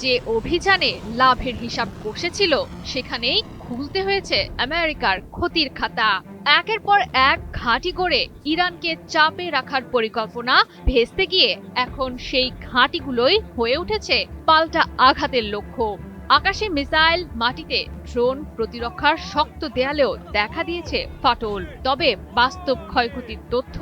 যে অভিযানে লাভের হিসাব কষেছিল সেখানেই খুলতে হয়েছে আমেরিকার ক্ষতির খাতা। একের পর এক ঘাঁটি গড়ে ইরানকে চাপে রাখার পরিকল্পনা ভেস্তে গিয়ে এখন সেই ঘাঁটিগুলোই হয়ে উঠেছে পাল্টা আঘাতের লক্ষ্য। আকাশে মিসাইল, মাটিতে ড্রোন প্রতিরক্ষার শক্ত দেয়ালেও দেখা দিয়েছে ফাটল। তবে বাস্তব ক্ষয়ক্ষতির তথ্য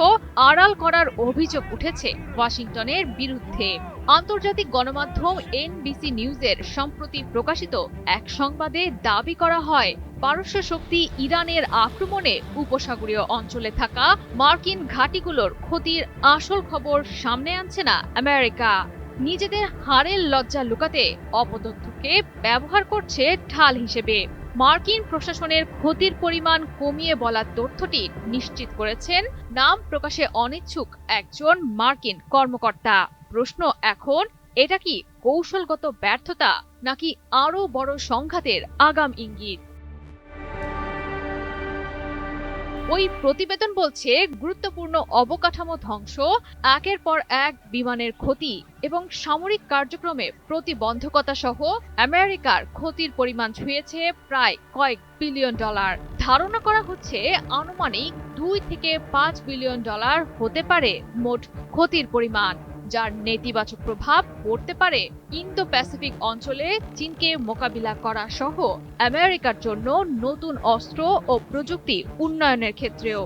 আড়াল করার অভিযোগ উঠেছে ওয়াশিংটনের বিরুদ্ধে। আন্তর্জাতিক গণমাধ্যম এনবিসি নিউজের সম্প্রতি প্রকাশিত এক সংবাদে দাবি করা হয়, পারস্য শক্তি ইরানের আক্রমণে উপসাগরীয় অঞ্চলে থাকা মার্কিন ঘাঁটিগুলোর ক্ষতির আসল খবর সামনে আনছে না আমেরিকা। নিজেদের হারের লজ্জা লুকাতে অপতথ্যকে ব্যবহার করছে ঢাল হিসেবে। মার্কিন প্রশাসনের ক্ষতির পরিমাণ কমিয়ে বলার তথ্যটি নিশ্চিত করেছেন নাম প্রকাশে অনিচ্ছুক একজন মার্কিন কর্মকর্তা। প্রশ্ন এখন, এটা কি কৌশলগত ব্যর্থতা নাকি আরো বড় সংঘাতের আগাম ইঙ্গিত? ওই প্রতিবেদন বলছে, গুরুত্বপূর্ণ অবকাঠামো ধ্বংস, একের পর এক বিমানের ক্ষতি এবং সামরিক কার্যক্রমে প্রতিবন্ধকতা সহ আমেরিকার ক্ষতির পরিমাণ ছুঁয়েছে প্রায় কয়েক বিলিয়ন ডলার। ধারণা করা হচ্ছে আনুমানিক 2 থেকে 5 বিলিয়ন ডলার হতে পারে মোট ক্ষতির পরিমাণ, যার নেতিবাচক প্রভাব পড়তে পারে ইন্দো প্যাসিফিক অঞ্চলে চীনকে মোকাবিলা করা সহ আমেরিকার জন্য নতুন অস্ত্র ও প্রযুক্তি উন্নয়নের ক্ষেত্রেও।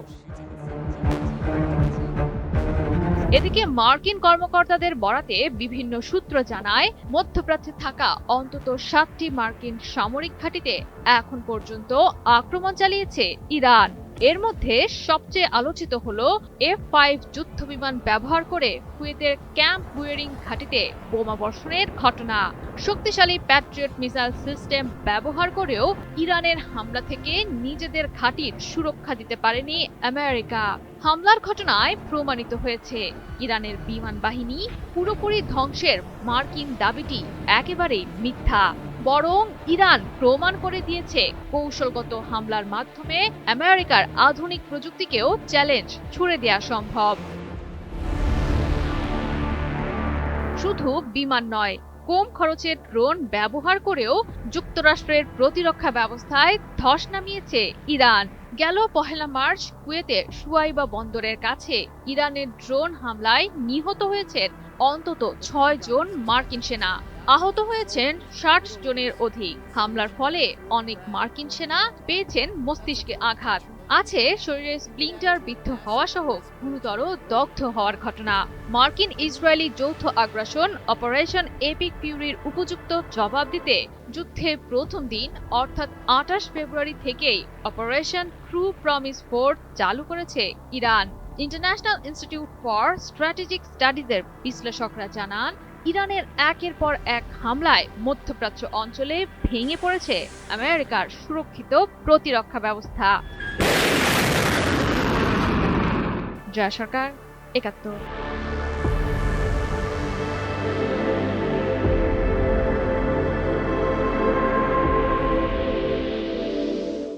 এদিকে মার্কিন কর্মকর্তাদের বরাতে বিভিন্ন সূত্র জানায়, মধ্যপ্রাচ্যে থাকা অন্তত 7টি মার্কিন সামরিক ঘাঁটিতে এখন পর্যন্ত আক্রমণ চালিয়েছে ইরান। এর মধ্যে সবচেয়ে আলোচিত হলো F-5 যুদ্ধবিমান ব্যবহার করে কুয়েতের ক্যাম্প বুয়েরিং ঘাঁটিতে বোমা বর্ষণের ঘটনা। শক্তিশালী প্যাট্রিয়ট মিসাইল সিস্টেম ব্যবহার করেও ইরানের হামলা থেকে নিজেদের ঘাঁটির সুরক্ষা দিতে পারেনি আমেরিকা। হামলার ঘটনায় প্রমাণিত হয়েছে ইরানের বিমান বাহিনী পুরোপুরি ধ্বংসের মার্কিন দাবিটি একেবারেই মিথ্যা। বরং ইরান প্রমাণ করে দিয়েছে কৌশলগত হামলার মাধ্যমে আমেরিকার আধুনিক প্রযুক্তিকেও চ্যালেঞ্জ ছুড়ে দেয়া সম্ভব। শুধু বিমান নয়, কম খরচের ড্রোন ব্যবহার করেও যুক্তরাষ্ট্রের প্রতিরক্ষা ব্যবস্থায় ধস নামিয়েছে ইরান। গেল 1 মার্চ কুয়েতের শুয়াইবা বন্দরের কাছে ইরানের ড্রোন হামলায় নিহত হয়েছেন অন্তত 6 জন মার্কিন সেনা। আহত হয়েছেন 60 জনের অধিক। হামলার ফলে অনেক মার্কিন সেনা পেয়েছেন মস্তিষ্কে আঘাত, আছে শরীরে স্প্লিন্টার বিদ্ধ হওয়া সহ গুরুতর দগ্ধ হওয়ার ঘটনা। মার্কিন ইসরায়েলি যৌথ আগ্রাসন অপারেশন এপিক ফিউরির উপযুক্ত জবাব দিতে যুদ্ধের প্রথম দিন অর্থাৎ 28 ফেব্রুয়ারি থেকেই অপারেশন ট্রু প্রমিস 4 চালু করেছে Iran. International institute for strategic স্টাডিজের বিশ্লেষকরা জানান, ইরানের একের পর এক হামলায় মধ্যপ্রাচ্য অঞ্চলে ভেঙে পড়েছে আমেরিকার সুরক্ষিত প্রতিরক্ষা ব্যবস্থা। জয়া সরকার, ৭১।